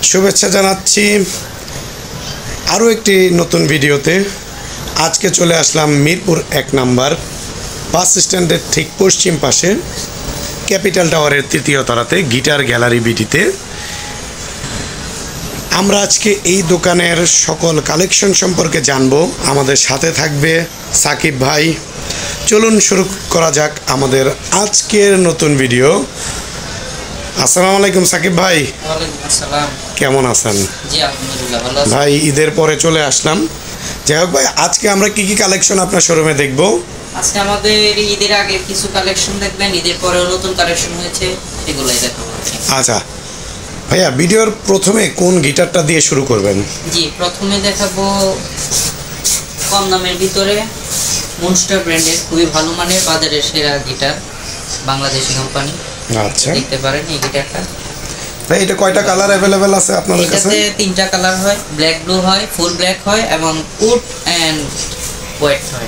শুভেচ্ছা জানাচ্ছি আরও একটি নতুন ভিডিওতে। আজকে চলে আসলাম মিরপুর 1 নম্বর বাস স্ট্যান্ডের ঠিক পশ্চিম পাশে ক্যাপিটাল টাওয়ারের 3য় তলাতে গিটার গ্যালারি বিটিতে। আমরা আজকে এই দোকানের সকল কালেকশন সম্পর্কে জানবো। আমাদের সাথে থাকবে সাকিব ভাই। চলুন শুরু করা যাক আমাদের আজকের নতুন ভিডিও। আসসালামু আলাইকুম সাকিব ভাই। ওয়ালাইকুম আসসালাম। কেমন আছেন? জি আলহামদুলিল্লাহ ভালো আছি ভাই। ঈদের পরে চলে আসলাম। যাই হোক ভাই, আজকে আমরা কি কি কালেকশন আপনার শোরুমে দেখব? আজকে আমাদের ঈদের আগে কিছু কালেকশন দেখবেন, ঈদের পরেও নতুন কালেকশন হয়েছে, সেগুলাই দেখাবো। আচ্ছা ভাইয়া, ভিডিওর প্রথমে কোন গিটারটা দিয়ে শুরু করবেন? জি, প্রথমে দেখাবো কম দামের ভিতরে মনস্টার ব্র্যান্ডের খুবই ভালো মানের বাজারের সেরা গিটার, বাংলাদেশি কোম্পানি। আচ্ছা, দেখতে পারেন এই গিটারটা। ভাই এটা কয়টা কালার अवेलेबल আছে আপনাদের কাছে? এটাতে 3টা কালার হয়, ব্ল্যাক ব্লু হয়, ফুল ব্ল্যাক হয় এবং উড এন্ড হোয়াইট হয়।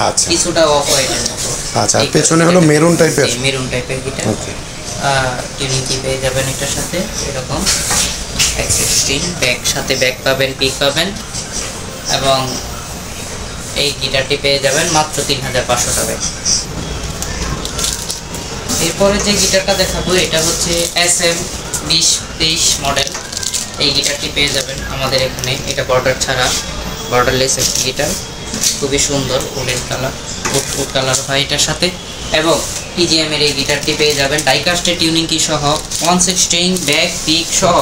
আচ্ছা, কিছুটা অফ হোয়াইটের মতো। আচ্ছা, পেছনে হলো মেরুন টাইপের। মেরুন টাইপের গিটার। ওকে, টিউনিং কি পেয়ে যাবেন এটার সাথে, এরকম এক্সট্রিম ব্যাক, সাথে ব্যাক পাবেন, পিক পাবেন এবং এই গিটারটি পেয়ে যাবেন মাত্র 3500 টাকায়। এরপরে যে গিটারটা দেখাবো এটা হচ্ছে SM 2023 মডেল। এই গিটারটি পেয়ে যাবেন আমাদের এখানে। এটা বর্ডার ছাড়া, বর্ডারলেস একটি গিটার, খুবই সুন্দর উডেন কালার, উড কালার হয় এটার সাথে। এবং TGM এর এই গিটারটি পেয়ে যাবেন ডাইকাস্টের টিউনিং কি সহ, 1/6 স্ট্রিং, ব্যাক, পিক সহ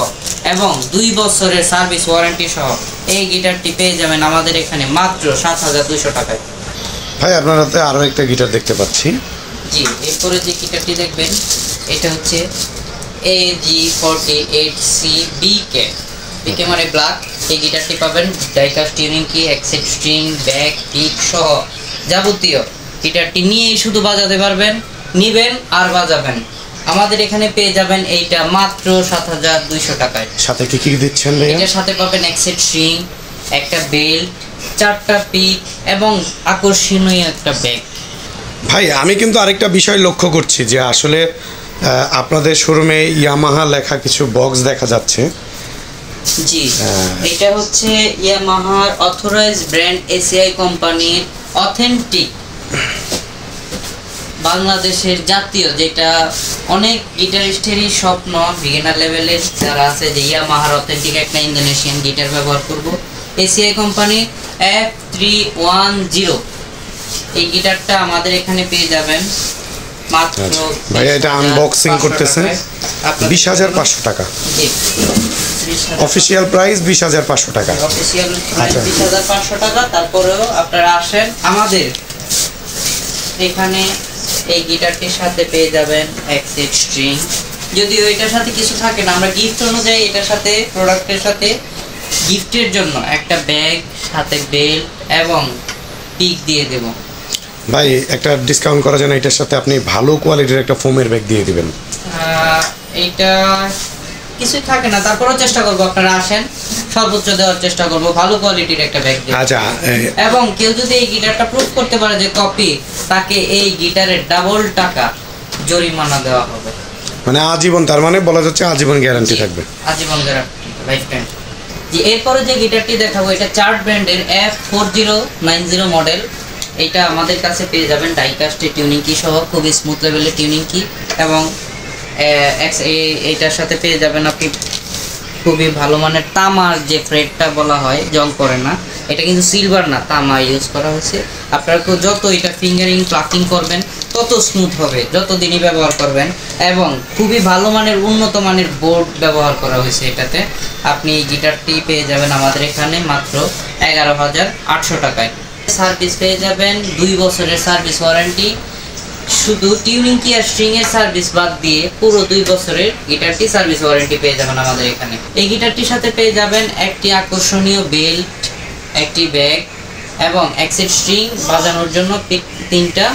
এবং 2 বছরের সার্ভিস ওয়ারেন্টি সহ এই গিটারটি পেয়ে যাবেন আমাদের এখানে মাত্র 7200 টাকায়। ভাই আপনার হাতে আরও একটা গিটার দেখতে পাচ্ছি। জি, এরপরে যে গিটারটি দেখবেন এটা হচ্ছে AG48C BK মানে ব্ল্যাক। এই গিটারটি পাবেন die-cast tuning key, extra string, back, pick সহ যাবতীয়। গিটারটি নিয়েই শুধু বাজাতে পারবেন, নিবেন আর বাজাবেন। আমাদের এখানে পেয়ে যাবেন এইটা মাত্র 7200 টাকায়। সাথে কি কি দিচ্ছেন ভাই? এটার সাথে পাবেন এক্সেট স্ট্রিং, একটা বেল্ট, 4টা পিক এবং আকর্ষণীয় একটা ব্যাগ। ভাই আমি কিন্তু আরেকটা বিষয় লক্ষ্য করছি যে আসলে আপনাদের শোরুমে ইয়ামাহা লেখা কিছু বক্স দেখা যাচ্ছে। জি, এটা হচ্ছে ইয়ামাহার অথরাইজড ব্র্যান্ড, এসিআই কোম্পানির অথেন্টিক বাংলাদেশের জাতীয়, যেটা অনেক গিটারিস্টেরই স্বপ্ন, বিগিনার লেভেলের যারা আছে যে ইয়ামাহার অথেন্টিক একটা ইন্দোনেশিয়ান গিটার ব্যবহার করব। এসিআই কোম্পানি F310 এই গিটারটা আমাদের এখানে পেয়ে যাবেন মাত্র। ভাই এটা আনবক্সিং করতেছে 20,500 টাকা। জি, অফিশিয়াল প্রাইস 20,500 টাকা। অফিশিয়াল প্রাইস 20,500 টাকা। তারপরেও আপনারা আসেন আমাদের এখানে। এই গিটারটির সাথে পেয়ে যাবেন এক্সেট স্ট্রিং, যদিও এটার সাথে কিছু থাকে না, আমরা গিফট অনুযায়ী এটার সাথে, প্রোডাক্টের সাথে গিফটের জন্য একটা ব্যাগ, সাথে বেল্ট এবং পিক দিয়ে দেব। ভাই একটা ডিসকাউন্ট করা যায় না? এটার সাথে আপনি ভালো কোয়ালিটির একটা ফোমের ব্যাগ দিয়ে দিবেন। এইটা কিছুই থাকে না, তারপরেও চেষ্টা করবো, আপনারা আসেন, সর্বোচ্চ দেওয়ার চেষ্টা করব, ভালো কোয়ালিটির একটা ব্যাগ দিয়ে। আচ্ছা, এবং কেউ যদি এই গিটারটা প্রুফ করতে পারে যে কপি, তাকে এই গিটারের ডাবল টাকা জরিমানা দেওয়া হবে। মানে আজীবন, তার মানে বলা যাচ্ছে আজীবন গ্যারান্টি থাকবে। আজীবন গ্যারান্টি, লাইফ টাইম। জি, এরপরে যে গিটারটি দেখাবো এটা চার্ট ব্র্যান্ডের F4090 মডেল। এটা আমাদের কাছে পেয়ে যাবেন ডাইকাস্টের টিউনিং কি সহ, খুবই স্মুথ লেভেলের টিউনিং কি এবং এইটার সাথে পেয়ে যাবেন আপনি খুবই ভালো মানের তামার যে ফ্রেডটা বলা হয়, জং করে না। এটা কিন্তু সিলভার না, তামা ইউজ করা হয়েছে। আপনারা যত এটা ফিঙ্গারিং প্লাকিং করবেন তত স্মুথ হবে, যত দিনই ব্যবহার করবেন। এবং খুবই ভালো মানের, উন্নত মানের বোর্ড ব্যবহার করা হয়েছে এটাতে। আপনি এই গিটারটি পেয়ে যাবেন আমাদের এখানে মাত্র 11,800 টাকায়। সার্ভিস পেয়ে যাবেন 2 বছরের সার্ভিস ওয়ারেন্টি। শুধু টিউনিং কি আর স্ট্রিং এর সার্ভিস বাদ দিয়ে পুরো 2 বছরের গিটারটি সার্ভিস ওয়ারেন্টি পেয়ে যাবেন আমাদের এখানে। এই গিটারটির সাথে পেয়ে যাবেন একটি আকর্ষণীয় বেল্ট, একটি ব্যাগ এবং এক্সেট স্ট্রিং, বাজানোর জন্য 3টা।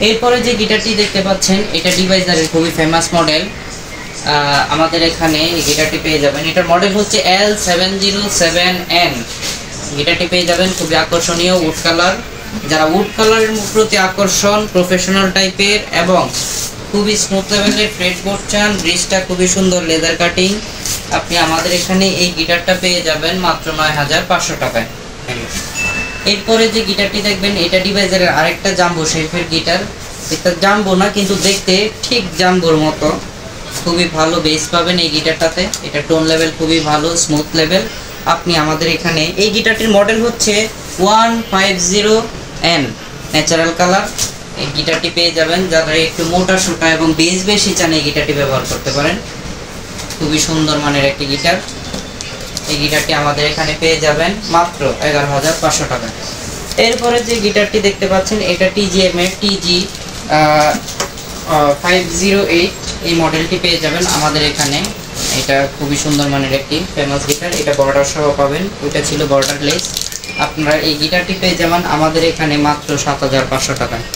এরপরে যে গিটারটি দেখতে পাচ্ছেন এটা ডিভাইসারের খুবই ফেমাস মডেল। আমাদের এখানে এই গিটারটি পেয়ে যাবেন, এটার মডেল হচ্ছে L707N। গিটারটি পেয়ে যাবেন খুবই আকর্ষণীয় উড কালার। যারা উড কালারের প্রতি আকর্ষণ, প্রফেশনাল টাইপের এবং খুবই স্মুথ লেভেলের ফ্রেটবোর্ড চান, ব্রিজটা খুবই সুন্দর লেদার কাটিং আপনি আমাদের এখানে এই গিটারটা পেয়ে যাবেন মাত্র 9500 টাকায়। এরপরে যে গিটারটি দেখবেন এটা ডিভাইজারের আরেকটা জাম্বো শেপের গিটার। এটা জাম্বো না, কিন্তু দেখতে ঠিক জাম্বোর মতো। খুবই ভালো বেস পাবেন এই গিটারটাতে। এটা টোন লেভেল খুবই ভালো, স্মুথ লেভেল। আপনি আমাদের এখানে এই গিটারটির মডেল হচ্ছে 150N ন্যাচারাল কালার। এই গিটারটি পেয়ে যাবেন। যারা একটু মোটা সোটা এবং বেস বেশি চান এই গিটারটি ব্যবহার করতে পারেন। খুবই সুন্দর মানের একটি গিটার। এই গিটারটি আমাদের এখানে পেয়ে যাবেন মাত্র 11500 টাকা। এরপরে যে গিটারটি দেখতে পাচ্ছেন এটা TGM এর TG 508 এই মডেলটি পেয়ে যাবেন আমাদের এখানে। এটা খুবই সুন্দর মানের একটি ফেমাস গিটার। এটা বর্ডার সহ পাবেন, ওইটা ছিল বর্ডারলেস। আপনারা এই গিটারটি পেয়ে যাবেন আমাদের এখানে মাত্র 7500 টাকায়।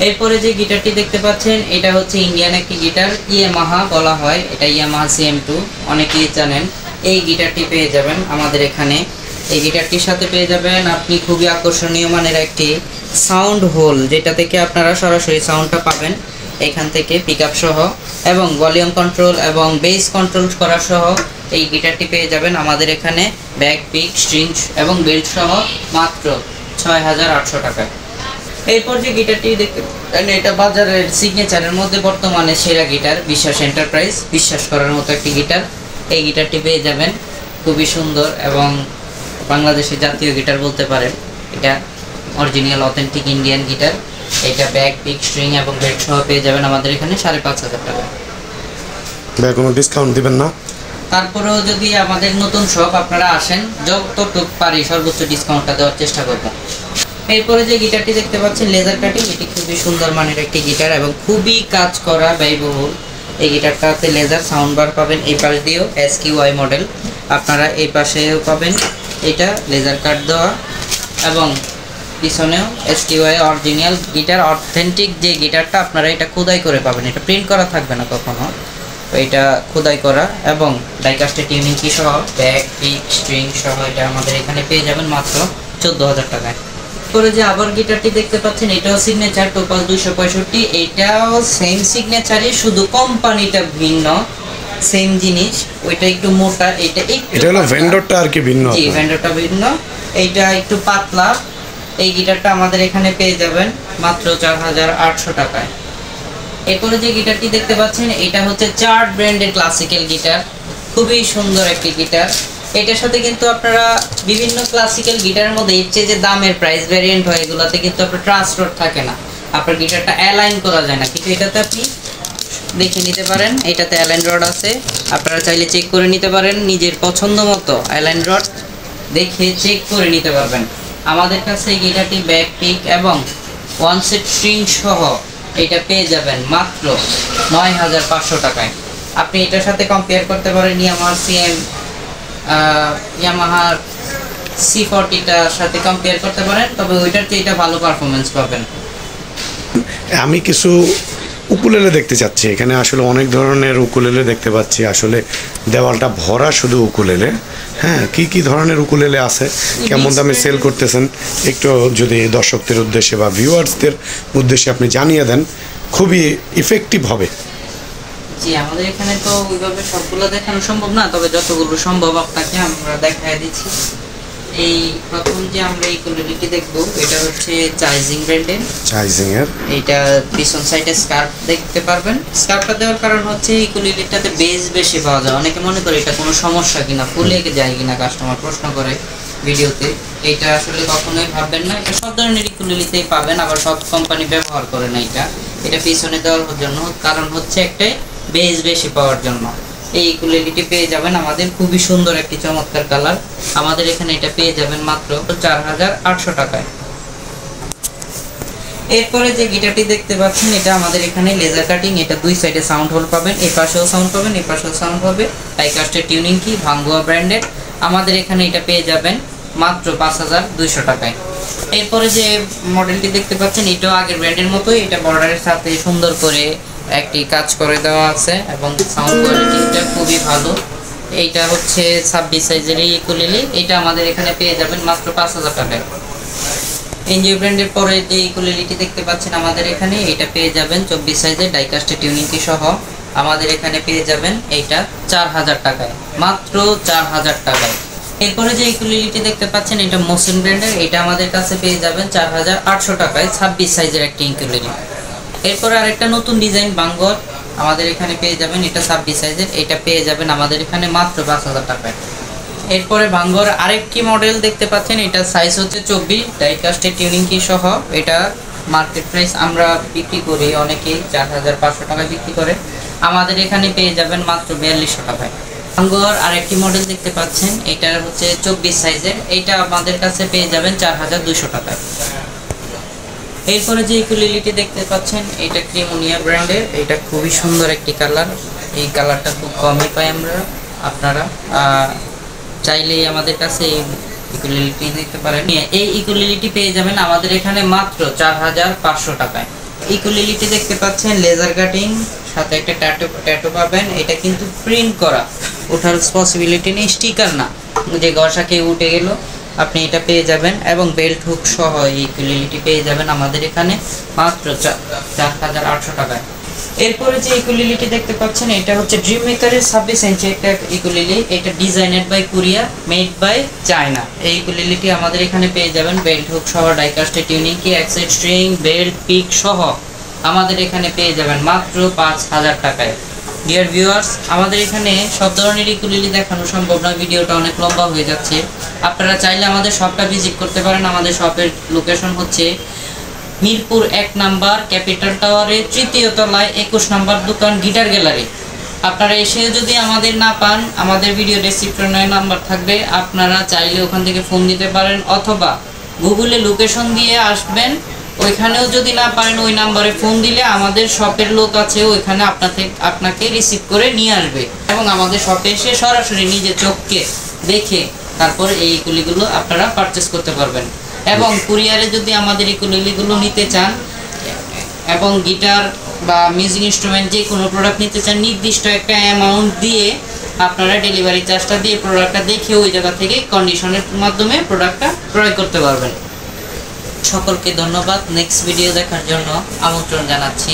এরপরে যে গিটারটি দেখতে পাচ্ছেন এটা হচ্ছে ইন্ডিয়ান একটি গিটার, ইয়ামাহা বলা হয়। এটা ইয়ামাহা CM2, অনেকেই জানেন। এই গিটারটি পেয়ে যাবেন আমাদের এখানে। এই গিটারটির সাথে পেয়ে যাবেন আপনি খুবই আকর্ষণীয় মানের একটি সাউন্ড হোল, যেটা থেকে আপনারা সরাসরি সাউন্ডটা পাবেন এখান থেকে পিকআপ সহ, এবং ভলিউম কন্ট্রোল এবং বেস কন্ট্রোল করা সহ এই গিটারটি পেয়ে যাবেন আমাদের এখানে ব্যাক পিক স্ট্রিংস এবং বেল্ট সহ মাত্র 6800 টাকায়। এরপর যে গিটারটি দেখতে পাচ্ছেন এটা বাজারের সিগনেচারের মধ্যে বর্তমানে সেরা গিটার, বিশ্বাস এন্টারপ্রাইজ, বিশ্বাস করার মতো একটি গিটার। এই গিটারটি পেয়ে যাবেন, খুবই সুন্দর এবং বাংলাদেশের জাতীয় গিটার বলতে পারেন। এটা অরিজিনাল অথেন্টিক ইন্ডিয়ান গিটার। এটা ব্যাক পিক স্ট্রিং এবং বেল্ট সহ পেয়ে যাবেন আমাদের এখানে 5500 টাকা। ভাই কোনো ডিসকাউন্ট দিবেন না? তারপরেও যদি আমাদের নতুন শপ আপনারা আসেন, যতটুকু পারি সর্বোচ্চ ডিসকাউন্টটা দেওয়ার চেষ্টা করব। এরপরে যে গিটারটি দেখতে পাচ্ছেন লেজার কাটিং, এটি খুবই সুন্দর মানের একটি গিটার এবং খুবই কাজ করা ব্যয়বহুল। এই গিটারটাতে লেজার সাউন্ড বার পাবেন, এই পাশ দিয়েও SQY মডেল, আপনারা এই পাশেও পাবেন এটা লেজার কাট দেওয়া, এবং পিছনেও SQY অরিজিনাল গিটার। অথেন্টিক যে গিটারটা আপনারা এটা খোদাই করে পাবেন, এটা প্রিন্ট করা থাকবে না কখনো। তো এটা খোদাই করা এবং ডাইকাস্টের টিউনিং কি সহ ব্যাক পিক স্ট্রিং সহ এটা আমাদের এখানে পেয়ে যাবেন মাত্র 14000 টাকায়। করে যে আবার গিটারটি দেখতে পাচ্ছেন এটাও সিগনেচার টোপাল 265, এটাও সেম সিগনেচারই, শুধু কোম্পানিটা ভিন্ন, সেম জিনিস। ওইটা একটু মোটা, এটা হলো ভেন্ডরটা আর কি ভিন্ন। জি, ভেন্ডরটা ভিন্ন, এইটা একটু পাতলা। এই গিটারটা আমাদের এখানে পেয়ে যাবেন মাত্র 4800 টাকায়। এরপরে যে গিটারটি দেখতে পাচ্ছেন এটা হচ্ছে চার্ট ব্র্যান্ডের ক্লাসিক্যাল গিটার, খুবই সুন্দর একটি গিটার। এটার সাথে কিন্তু আপনারা বিভিন্ন ক্লাসিক্যাল গিটারের মধ্যে এর চেয়ে যে দামের প্রাইস ভ্যারিয়েন্ট হয় এগুলোতে কিন্তু আপনার ট্রাস্ট রড থাকে না, আপনার গিটারটা অ্যালাইন করা যায় না। কিন্তু এটাতে আপনি দেখে নিতে পারেন, এটাতে অ্যালাইন রড আছে, আপনারা চাইলে চেক করে নিতে পারেন নিজের পছন্দ মতো অ্যালাইন রড দেখে চেক করে নিতে পারবেন। আমাদের কাছে এই গিটারটি ব্যাক পিক এবং ওয়ান সেট স্ট্রিং সহ এটা পেয়ে যাবেন মাত্র 9500 টাকায়। আপনি এটার সাথে কম্পেয়ার করতে পারেন ইয়ামাহা C40টার সাথে কম্পেয়ার করতে পারেন, তবে ওইটার চেয়ে এটা ভালো পারফরমেন্স পাবেন। আমি কিছু উকুলেলে দেখতে চাচ্ছি, এখানে আসলে অনেক ধরনের উকুলেলে দেখতে পাচ্ছি, আসলে দেওয়ালটা ভরা শুধু উকুলেলে। হ্যাঁ, কি কি ধরনের উকুলেলে আছে, কেমন দামে সেল করতেছেন, একটু যদি দর্শকদের উদ্দেশ্যে বা ভিউয়ার্সদের উদ্দেশ্যে আপনি জানিয়ে দেন, খুবই ইফেক্টিভ হবে। জি, আমাদের এখানে তো ওইভাবে সবগুলো দেখানো সম্ভব না, তবে যতগুলো সম্ভব আপনাকে আমরা দেখায় দিচ্ছি। এই প্রথম যে আমরা এই কোয়ালিটি দেখব এটা হচ্ছে চাইজিং ব্র্যান্ডের। চাইজিং এর এটা পিছন সাইডে স্কার্ফ দেখতে পারবেন। স্কার্ফটা দেওয়ার কারণ হচ্ছে এই কোয়ালিটিটাতে বেস বেশি পাওয়া যায়। অনেকে মনে করে এটা কোনো সমস্যা কিনা, ফুলে যায় কিনা, কাস্টমার প্রশ্ন করে ভিডিওতে। এটা আসলে কখনোই ভাববেন না, এটা সব ধরনের কোয়ালিটিতেই পাবেন, আবার সব কোম্পানি ব্যবহার করে না এটা পিছনে দেওয়ার জন্য, কারণ হচ্ছে একটাই বেস বেশি পাওয়ার জন্য। এই কোয়ালিটি পেয়ে যাবেন আমাদের, খুবই সুন্দর একটি চমৎকার কালার। আমাদের এখানে এটা পেয়ে যাবেন মাত্র 4800 টাকায়। এরপরে যে গিটারটি দেখতে পাচ্ছেন এটা আমাদের এখানে লেজার কাটিং, এটা দুই সাইডে সাউন্ড হোল পাবেন, এই পাশেও সাউন্ড পাবেন, এই পাশেও সাউন্ড হবে। ডাইকাস্টের টিউনিং কি ভাঙ্গুয়া ব্র্যান্ডের। আমাদের এখানে এটা পেয়ে যাবেন মাত্র 5200 টাকায়। এরপরে যে মডেলটি দেখতে পাচ্ছেন এটাও আগের ব্র্যান্ডের মতোই, এটা বর্ডারের সাথে সুন্দর করে একটি কাজ করে দেওয়া আছে এবং সাউন্ড কোয়ালিটিটা খুবই ভালো। এইটা হচ্ছে 26 সাইজের এই ইকুলেলে, এটা আমাদের এখানে পেয়ে যাবেন মাত্র 5000 টাকায়। এনজিও ব্র্যান্ডের পরে যে ইকুলেলিটি দেখতে পাচ্ছেন আমাদের এখানে, এটা পেয়ে যাবেন 24 সাইজের ডাইকাস্টের টিউনিং কি সহ আমাদের এখানে পেয়ে যাবেন এইটা 4000 টাকায়, মাত্র 4000 টাকায়। এরপরে যে ইকুলিলিটি দেখতে পাচ্ছেন এটা মোশন ব্র্যান্ডের, এটা আমাদের কাছে পেয়ে যাবেন 4800 টাকায়, 26 সাইজের একটা ইকুলিলি। এরপরে আরেকটা নতুন ডিজাইন বাঙ্গর আমাদের এখানে পেয়ে যাবেন, এটা 26 সাইজের, এটা পেয়ে যাবেন আমাদের এখানে মাত্র 5000 টাকায়। এরপরে ভাঙ্গর আরেকটি মডেল দেখতে পাচ্ছেন, এটা সাইজ হচ্ছে 24, ডাইকাস্টের টিউনিং কি সহ। এটা মার্কেট প্রাইস আমরা বিক্রি করি অনেকেই 4500 টাকায় বিক্রি করে, আমাদের এখানে পেয়ে যাবেন মাত্র 4200 টাকায়। ভাঙ্গর আরেকটি মডেল দেখতে পাচ্ছেন, এটা হচ্ছে 24 সাইজের, এটা আমাদের কাছে পেয়ে যাবেন 4200 টাকায়। এরপরে যে ইকুলিলিটি দেখতে পাচ্ছেন এটা ক্রিমোনিয়া ব্র্যান্ডের, এটা খুবই সুন্দর একটি কালার, এই কালারটা খুব কমই পাই আমরা। আপনারা চাইলেই আমাদের কাছে এই ইকুলিলিটি দেখতে পারেন। এই ইকুলিলিটি পেয়ে যাবেন আমাদের এখানে মাত্র 4500 টাকায়। ইকুলিলিটি দেখতে পাচ্ছেন লেজার কাটিং, সাথে একটা ট্যাটু পাবেন, এটা কিন্তু প্রিন্ট করা, ওঠার পসিবিলিটি নেই, স্টিকার না যে ঘষাকে উঠে গেল, আপনি এটা পেয়ে যাবেন। এবং বেল্ট হুক সহ এই ইকুলিলিটি পেয়ে যাবেন আমাদের এখানে মাত্র 4800 টাকায়। এরপরে যে ইকুলিলিটি দেখতে পাচ্ছেন এটা হচ্ছে ড্রিম মেকারের 26 ইঞ্চি একটা ইকুলিলি, এটা designed by Korea, made by China. এই ইকুলিলিটি আমাদের এখানে পেয়ে যাবেন বেল্ট হুক সহ, ডাইকাস্টে tuning key, extra string, belt, pick সহ আমাদের এখানে পেয়ে যাবেন মাত্র 5000 টাকায়। ডিয়ার ভিউয়ার্স, আমাদের এখানে সব ধরনের ইকুলিলি দেখানো সম্ভব না, ভিডিওটা অনেক লম্বা হয়ে যাচ্ছে। আপনারা চাইলে আমাদের শপটা ভিজিট করতে পারেন। আমাদের শপের লোকেশন হচ্ছে মিরপুর 1 নাম্বার ক্যাপিটাল টাওয়ারের 3য় তলায় 21 নাম্বার দোকান গিটার গ্যালারি। আপনারা এসে যদি আমাদের না পান, আমাদের ভিডিও ডেসক্রিপশনে নাম্বার থাকবে, আপনারা চাইলে ওখান থেকে ফোন দিতে পারেন, অথবা গুগলে লোকেশন দিয়ে আসবেন, ওইখানেও যদি না পারেন ওই নাম্বারে ফোন দিলে আমাদের শপের লোক আছে, ওইখানে আপনাকে রিসিভ করে নিয়ে আসবে এবং আমাদের শপে এসে সরাসরি নিজে চোখকে দেখে তারপর এই ইকুলিগুলো আপনারা পারচেস করতে পারবেন। এবং কুরিয়ারে যদি আমাদের ইকুলিগুলো নিতে চান এবং গিটার বা মিউজিক ইনস্ট্রুমেন্ট যে কোনো প্রোডাক্ট নিতে চান, নির্দিষ্ট একটা অ্যামাউন্ট দিয়ে আপনারা ডেলিভারি চার্জটা দিয়ে প্রোডাক্টটা দেখে ওই জায়গা থেকে কন্ডিশনের মাধ্যমে প্রোডাক্টটা ক্রয় করতে পারবেন। সকলকে ধন্যবাদ। নেক্সট ভিডিও দেখার জন্য আমন্ত্রণ জানাচ্ছি।